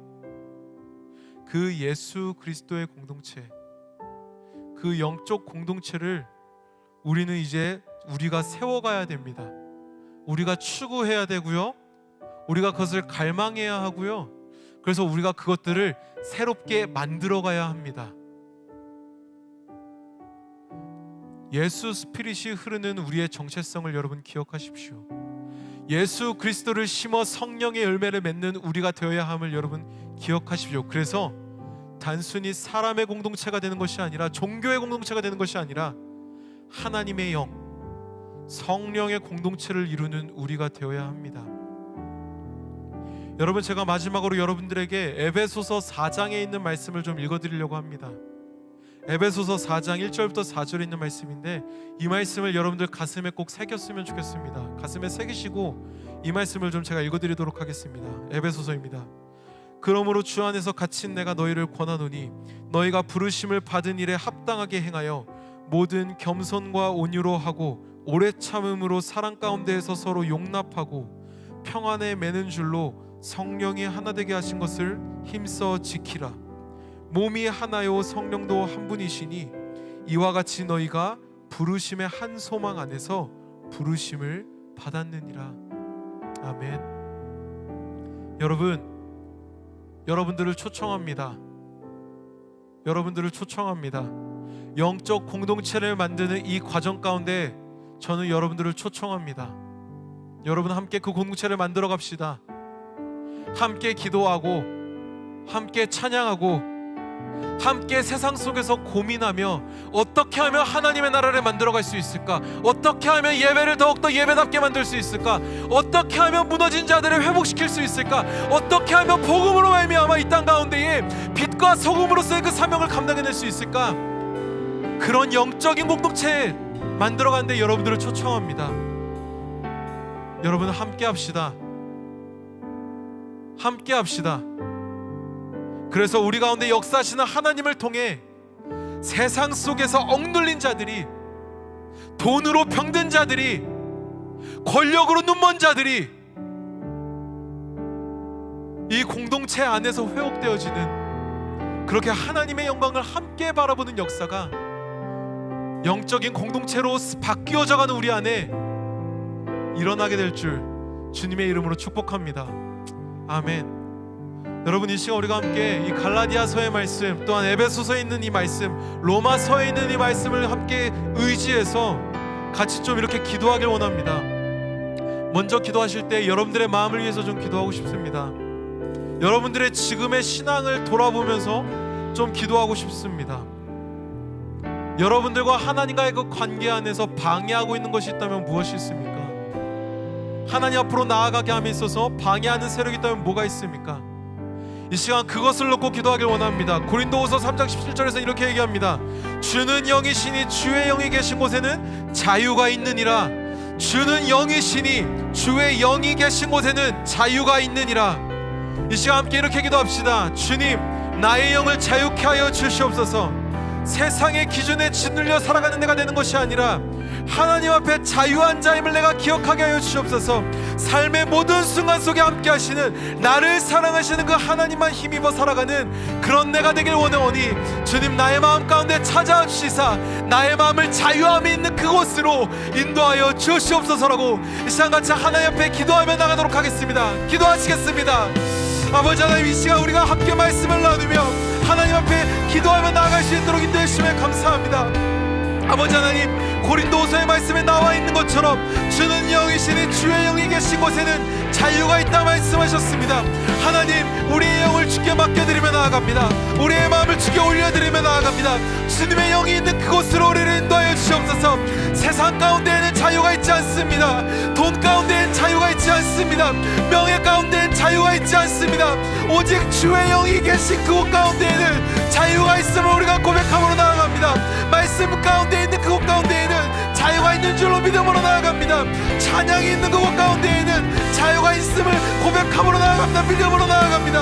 그 예수 그리스도의 공동체, 그 영적 공동체를 우리는 이제 우리가 세워가야 됩니다. 우리가 추구해야 되고요, 우리가 그것을 갈망해야 하고요, 그래서 우리가 그것들을 새롭게 만들어가야 합니다. 예수 스피릿이 흐르는 우리의 정체성을 여러분 기억하십시오. 예수 그리스도를 심어 성령의 열매를 맺는 우리가 되어야 함을 여러분 기억하십시오. 그래서 단순히 사람의 공동체가 되는 것이 아니라, 종교의 공동체가 되는 것이 아니라 하나님의 영, 성령의 공동체를 이루는 우리가 되어야 합니다. 여러분, 제가 마지막으로 여러분들에게 에베소서 4장에 있는 말씀을 좀 읽어드리려고 합니다. 에베소서 4장 1절부터 4절에 있는 말씀인데, 이 말씀을 여러분들 가슴에 꼭 새겼으면 좋겠습니다. 가슴에 새기시고 이 말씀을 좀 제가 읽어드리도록 하겠습니다. 에베소서입니다. 그러므로 주 안에서 갇힌 내가 너희를 권하노니 너희가 부르심을 받은 일에 합당하게 행하여 모든 겸손과 온유로 하고 오래 참음으로 사랑 가운데에서 서로 용납하고 평안에 매는 줄로 성령이 하나 되게 하신 것을 힘써 지키라. 몸이 하나요 성령도 한 분이시니 이와 같이 너희가 부르심의 한 소망 안에서 부르심을 받았느니라. 아멘. 여러분들을 초청합니다. 여러분들을 초청합니다. 영적 공동체를 만드는 이 과정 가운데 저는 여러분들을 초청합니다. 여러분, 함께 그 공동체를 만들어 갑시다. 함께 기도하고, 함께 찬양하고, 함께 세상 속에서 고민하며 어떻게 하면 하나님의 나라를 만들어갈 수 있을까? 어떻게 하면 예배를 더욱더 예배답게 만들 수 있을까? 어떻게 하면 무너진 자들을 회복시킬 수 있을까? 어떻게 하면 복음으로 말미암아 이 땅 가운데에 빛과 소금으로서의 그 사명을 감당해낼 수 있을까? 그런 영적인 공동체 만들어가는데 여러분들을 초청합니다. 여러분, 함께 합시다. 함께 합시다. 그래서 우리 가운데 역사하시는 하나님을 통해 세상 속에서 억눌린 자들이, 돈으로 병든 자들이, 권력으로 눈먼 자들이 이 공동체 안에서 회복되어지는, 그렇게 하나님의 영광을 함께 바라보는 역사가 영적인 공동체로 바뀌어져가는 우리 안에 일어나게 될 줄 주님의 이름으로 축복합니다. 아멘. 여러분, 이 시간 우리가 함께 이 갈라디아서의 말씀, 또한 에베소서에 있는 이 말씀, 로마서에 있는 이 말씀을 함께 의지해서 같이 좀 이렇게 기도하길 원합니다. 먼저 기도하실 때 여러분들의 마음을 위해서 좀 기도하고 싶습니다. 여러분들의 지금의 신앙을 돌아보면서 좀 기도하고 싶습니다. 여러분들과 하나님과의 그 관계 안에서 방해하고 있는 것이 있다면 무엇이 있습니까? 하나님 앞으로 나아가게 함에 있어서 방해하는 세력이 있다면 뭐가 있습니까? 이 시간 그것을 놓고 기도하길 원합니다. 고린도후서 3장 17절에서 이렇게 얘기합니다. 주는 영이시니 주의 영이 계신 곳에는 자유가 있느니라. 주는 영이시니 주의 영이 계신 곳에는 자유가 있느니라. 이 시간 함께 이렇게 기도합시다. 주님, 나의 영을 자유케 하여 주시옵소서. 세상의 기준에 짓눌려 살아가는 내가 되는 것이 아니라 하나님 앞에 자유한 자임을 내가 기억하게 하여 주시옵소서. 삶의 모든 순간 속에 함께 하시는, 나를 사랑하시는 그 하나님만 힘입어 살아가는 그런 내가 되길 원하오니 주님, 나의 마음 가운데 찾아와 주시사 나의 마음을 자유함이 있는 그곳으로 인도하여 주시옵소서라고 이 시간 같이 하나님 앞에 기도하며 나가도록 하겠습니다. 기도하시겠습니다. 아버지 하나님, 이 시간 우리가 함께 말씀을 나누며 하나님 앞에 기도하며 나아갈 수 있도록 인도해 주시면 감사합니다. 아버지 하나님, 고린도후서의 말씀에 나와 있는 것처럼 주는 영이시니 주의 영이 계신 곳에는 자유가 있다 말씀하셨습니다. 하나님, 우리의 영을 주께 맡겨드리며 나아갑니다. 우리의 마음을 주께 올려드리며 나아갑니다. 주님의 영이 있는 그곳으로 우리를 인도하여 주시옵소서. 세상 가운데에는 자유가 있지 않습니다. 돈 가운데에는 자유가 있지 않습니다. 명예 가운데에는 자유가 자유가 있지 않습니다. 오직 주의 영이 계신 그곳 가운데에는 자유가 있음을 우리가 고백함으로 나아갑니다. 말씀 가운데 있는 그곳 가운데에는 자유가 있는 줄로 믿음으로 나아갑니다. 찬양이 있는 그곳 가운데에는 자유가 있음을 고백함으로 나아갑니다. 믿음으로 나아갑니다.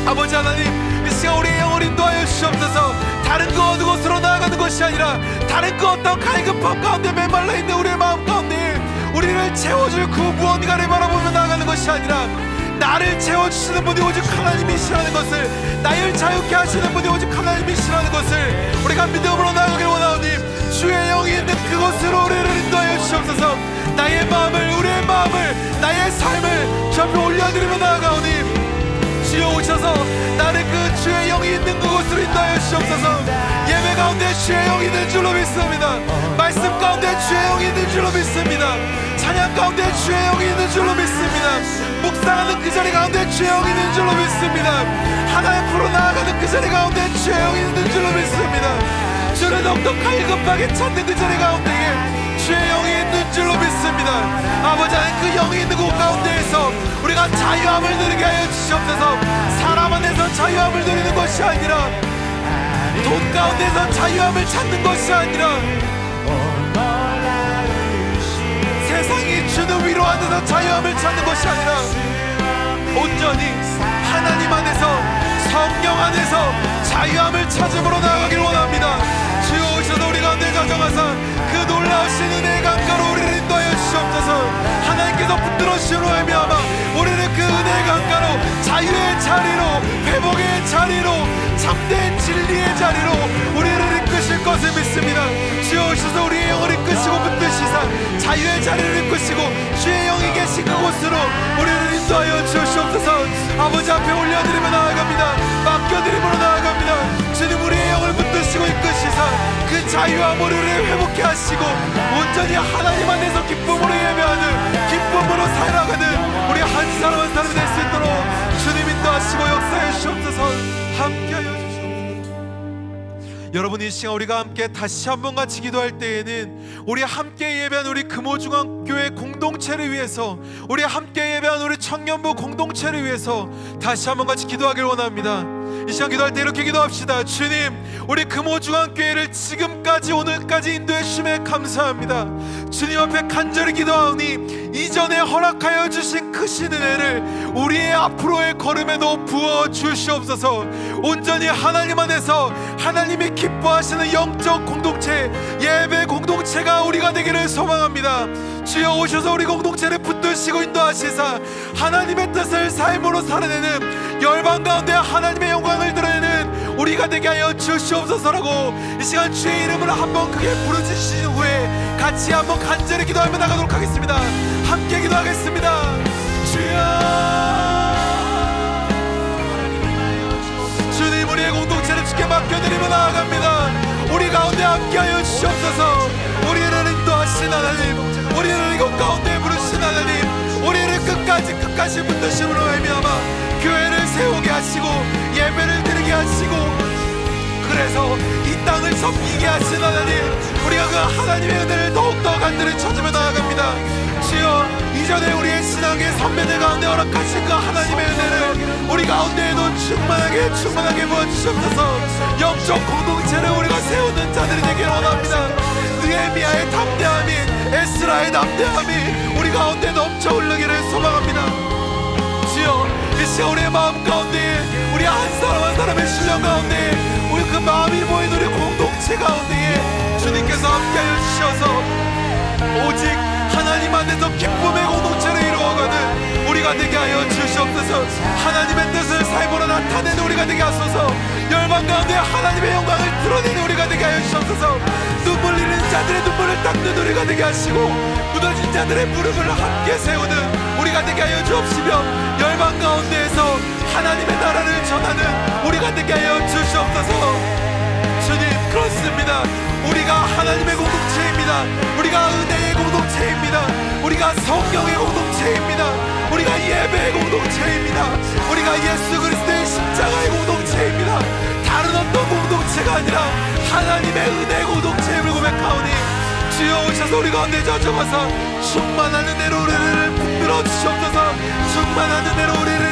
아버지 하나님, 이 시간 우리의 영을 인도하여 주시옵소서. 다른 그 어느 곳으로 나아가는 것이 아니라 다른 그 어떤 갈급함 가운데 메말라 있는 우리의 마음 가운데 우리를 채워줄 그 무언가를 바라보며 나아가는 것이 아니라 나를 채워주시는 분이 오직 하나님이시라는 것을, 나를 자유케 하시는 분이 오직 하나님이시라는 것을 우리가 믿음으로 나아가길 원하오니 주의 영이 있는 그곳으로 우리를 인도하여 주시옵소서. 나의 마음을, 우리의 마음을, 나의 삶을 주 앞에 올려드리며 나아가오니 주여 오셔서 나를 그 주의 영이 있는 그곳으로 인도하여 주시옵소서. 예배 가운데 주의 영이 있는 줄로 믿습니다. 말씀 가운데 주의 영이 있는 줄로 믿습니다. 찬양 가운데 주의 영이 있는 줄로 믿습니다. 묵상하는 그 자리 가운데 주의 영이 있는 줄로 믿습니다. 하나님 앞으로 나아가는 그 자리 가운데 주의 영이 있는 줄로 믿습니다. 주를 더욱더 갈급하게 찾는 그 자리 가운데에 주의 영이 있는 줄로 믿습니다. 아버지 하나님, 그 영이 있는 곳 가운데에서 우리가 자유함을 누리게 하여 주시옵소서. 사람 안에서 자유함을 누리는 것이 아니라, 돈 가운데서 자유함을 찾는 것이 아니라, 세상이 주는 위로 안에서 자유함을 찾는 것이 아니라 온전히 하나님 안에서, 성령 안에서 자유함을 찾음으로 나아가길 원합니다. 주여 오셔서 우리 가운데 가정하사 그 놀라우신 은혜의 강가로 우리를 인도하여 주시옵소서. 하나님께서 붙들어 주시로 말미암아 우리는 그 은혜의 강가로, 자유의 자리로, 회복의 자리로, 참된 진리의 자리로 우리를 이끄실 것을 믿습니다. 주여 오셔서 우리의 영을 이끄시고 붙드시사 자유의 자리를 이끄시고 주의 영이 계신 그곳으로 우리를 인도하여 주시옵소서. 아버지 앞에 올려드리며 나아갑니다. 맡겨드림으로 나아갑니다. 주님, 우리의 영을 붙드시고 이끄시사 그 자유와 우리를 회복케 하시고 온전히 하나님 안에서 기쁨으로 예배하는, 기쁨으로 살아가는 우리 한 사람 한 사람이 될 수 있도록 주님 인도하시고 역사해 주시옵소서. 함께하여 주시옵소서. 여러분, 이 시간 우리가 함께 다시 한번 같이 기도할 때에는 우리 함께 예배한 우리 금호중앙교회 공동체를 위해서, 우리 함께 예배한 우리 청년부 공동체를 위해서 다시 한번 같이 기도하길 원합니다. 이 시간 기도할 때 이렇게 기도합시다. 주님, 우리 금호중앙교회를 지금까지 오늘까지 인도해 주심에 감사합니다. 주님 앞에 간절히 기도하오니 이전에 허락하여 주신 크신 은혜를 우리의 앞으로의 걸음에도 부어 주시옵소서. 온전히 하나님 안에서 하나님이 기뻐하시는 영적 공동체, 예배 공동체가 우리가 되기를 소망합니다. 주여 오셔서 우리 공동체를 붙드시고 인도하시사 하나님의 뜻을 삶으로 살아내는, 열방 가운데 하나님의 영광을 드러내는 우리가 되게 하여 주시옵소서라고 이 시간 주의 이름을 한번 크게 부르짖으신 후에 같이 한번 간절히 기도하며 나가도록 하겠습니다. 함께 기도하겠습니다. 주여, 주님, 우리의 공동체를 주께 맡겨드리며 나아갑니다. 우리 가운데 함께하여 주시옵소서. 우리를 인도하신 하나님, 우리를 이곳 가운데 부르신 하나님, 우리를 끝까지 붙드심으로 말미암아 교회를 세우게 하시고 예배를 드리게 하시고, 그래서 이 땅을 섬기게 하신 하나님, 우리가 그 하나님의 은혜를 더욱더 간절히 찾으며 나아갑니다. 주여, 이전에 우리의 신앙의 선배들 가운데 허락하신 그 하나님의 은혜를 우리 가운데에도 충만하게 부어주시옵소서. 영적 공동체를 우리가 세우는 자들이 되기를 원합니다. 느헤미야의 담대함이, 에스라의 담대함이 우리 가운데 넘쳐 흐르기를 소망합니다. 주여, 이 시간 우리의 마음 가운데, 우리 한 사람 한 사람의 신령 가운데, 우리 그 마음이 모인 우리 공동체 가운데에 주님께서 함께하여 주셔서 오직 하나님 안에서 기쁨의 공동체를 이루어가는 우리가 되게 하여 주시옵소서. 하나님의 뜻을 삶으로 나타내는 우리가 되게 하소서. 열방 가운데 하나님의 영광을 드러내는 우리가 되게 하여 주시옵소서. 눈물 흘리는 자들의 눈물을 닦는 우리가 되게 하시고 무너진 자들의 무릎을 함께 세우는 우리가 되게 하여 주옵시며, 열방 가운데에서 하나님의 나라를 전하는 우리가 되게 하여 주시옵소서. 주님, 그렇습니다. 우리가 하나님의 공동체입니다. 우리가 은혜의 공동체입니다. 우리가 성령의 공동체입니다. 우리가 예배의 공동체입니다. 우리가 예수 그리스도의 십자가의 공동체입니다. 다른 어떤 공동체가 아니라 하나님의 은혜의 공동체임을 고백하오니 주여 오셔서 우리 가운데 저정하사 충만한 은혜로 우리를 붙들어 주시옵소서. 충만한 은혜로 우리를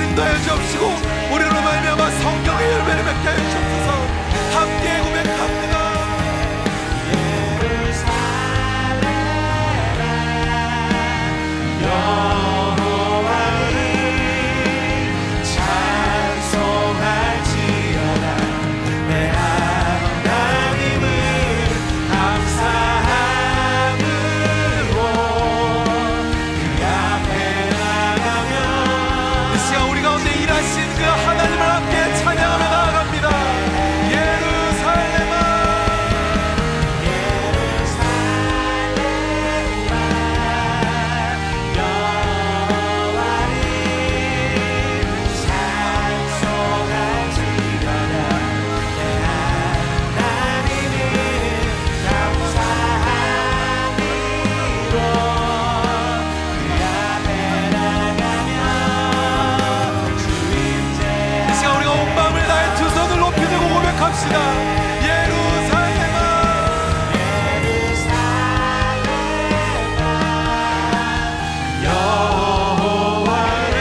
찬양합시다. 예루살렘아 여호와를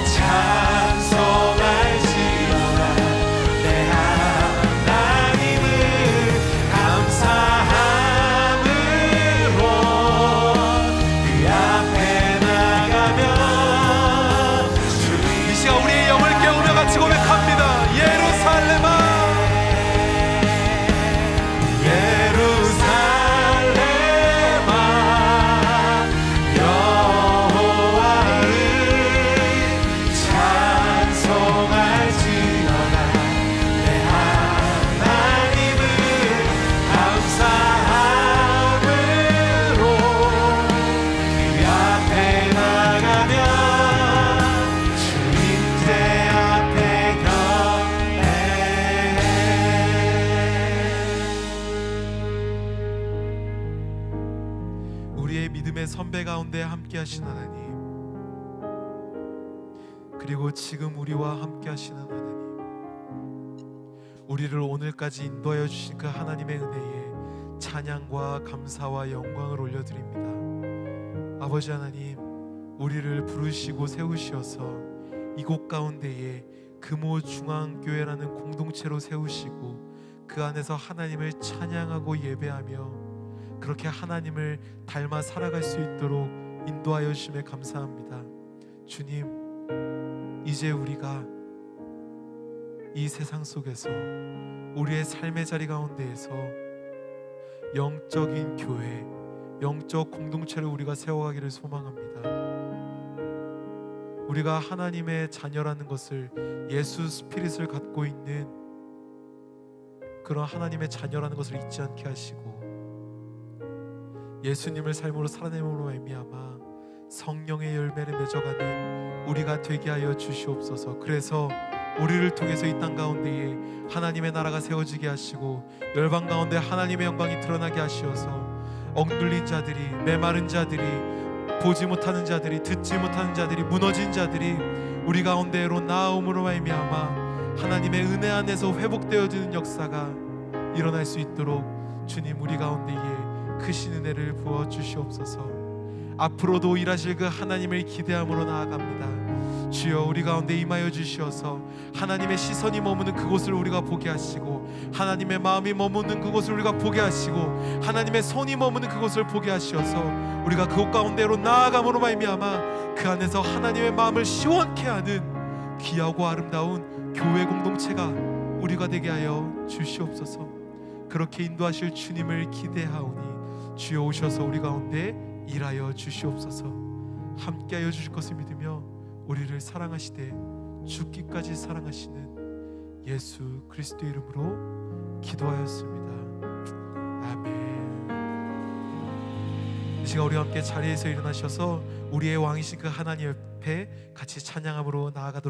찬송할지어다. 내 하나님을 감사함으로 그 앞에 나가면 이 시간 우리의 영을 깨우며 같이 고백합니다. 예루살렘아 예루살렘아 여호와를 찬송할지어다. 내 하나님을 감사함으로 그 앞에 나가면 주님의 앞에 경배해. 우리의 믿음의 선배 가운데 함께 하신 하나님, 그리고 지금 우리와 함께 하시는 하나님, 우리를 오늘까지 인도하여 주신 그 하나님의 은혜에 찬양과 감사와 영광을 올려드립니다. 아버지 하나님, 우리를 부르시고 세우시어서 이곳 가운데에 금호 중앙교회라는 공동체로 세우시고 그 안에서 하나님을 찬양하고 예배하며 그렇게 하나님을 닮아 살아갈 수 있도록 인도하여 주심에 감사합니다. 주님, 이제 우리가 이 세상 속에서 우리의 삶의 자리 가운데에서 영적인 교회, 영적 공동체를 우리가 세워가기를 소망합니다. 우리가 하나님의 자녀라는 것을, 예수 스피릿을 갖고 있는 그런 하나님의 자녀라는 것을 잊지 않게 하시고 예수님을 삶으로 살아내므로 말미암아 성령의 열매를 맺어가는 우리가 되게 하여 주시옵소서. 그래서 우리를 통해서 이 땅 가운데에 하나님의 나라가 세워지게 하시고 열방 가운데 하나님의 영광이 드러나게 하시어서 억눌린 자들이, 메마른 자들이, 보지 못하는 자들이, 듣지 못하는 자들이, 무너진 자들이 우리 가운데로 나아옴으로 말미암아 하나님의 은혜 안에서 회복되어지는 역사가 일어날 수 있도록 주님, 우리 가운데에 크신 은혜를 부어 주시옵소서. 앞으로도 일하실 그 하나님을 기대함으로 나아갑니다. 주여, 우리 가운데 임하여 주시어서 하나님의 시선이 머무는 그곳을 우리가 보게 하시고 하나님의 마음이 머무는 그곳을 우리가 보게 하시고 하나님의 손이 머무는 그곳을 보게 하시어서 우리가 그곳 가운데로 나아감으로 말미암아 그 안에서 하나님의 마음을 시원케 하는 귀하고 아름다운 교회 공동체가 우리가 되게 하여 주시옵소서. 그렇게 인도하실 주님을 기대하오니 주여 오셔서 우리 가운데 일하여 주시옵소서. 함께하여 주실 것을 믿으며 우리를 사랑하시되 죽기까지 사랑하시는 예수 그리스도 이름으로 기도하였습니다. 아멘. 이 시간 우리와 함께 자리에서 일어나셔서 우리의 왕이신 그 하나님 옆에 같이 찬양함으로 나아가도록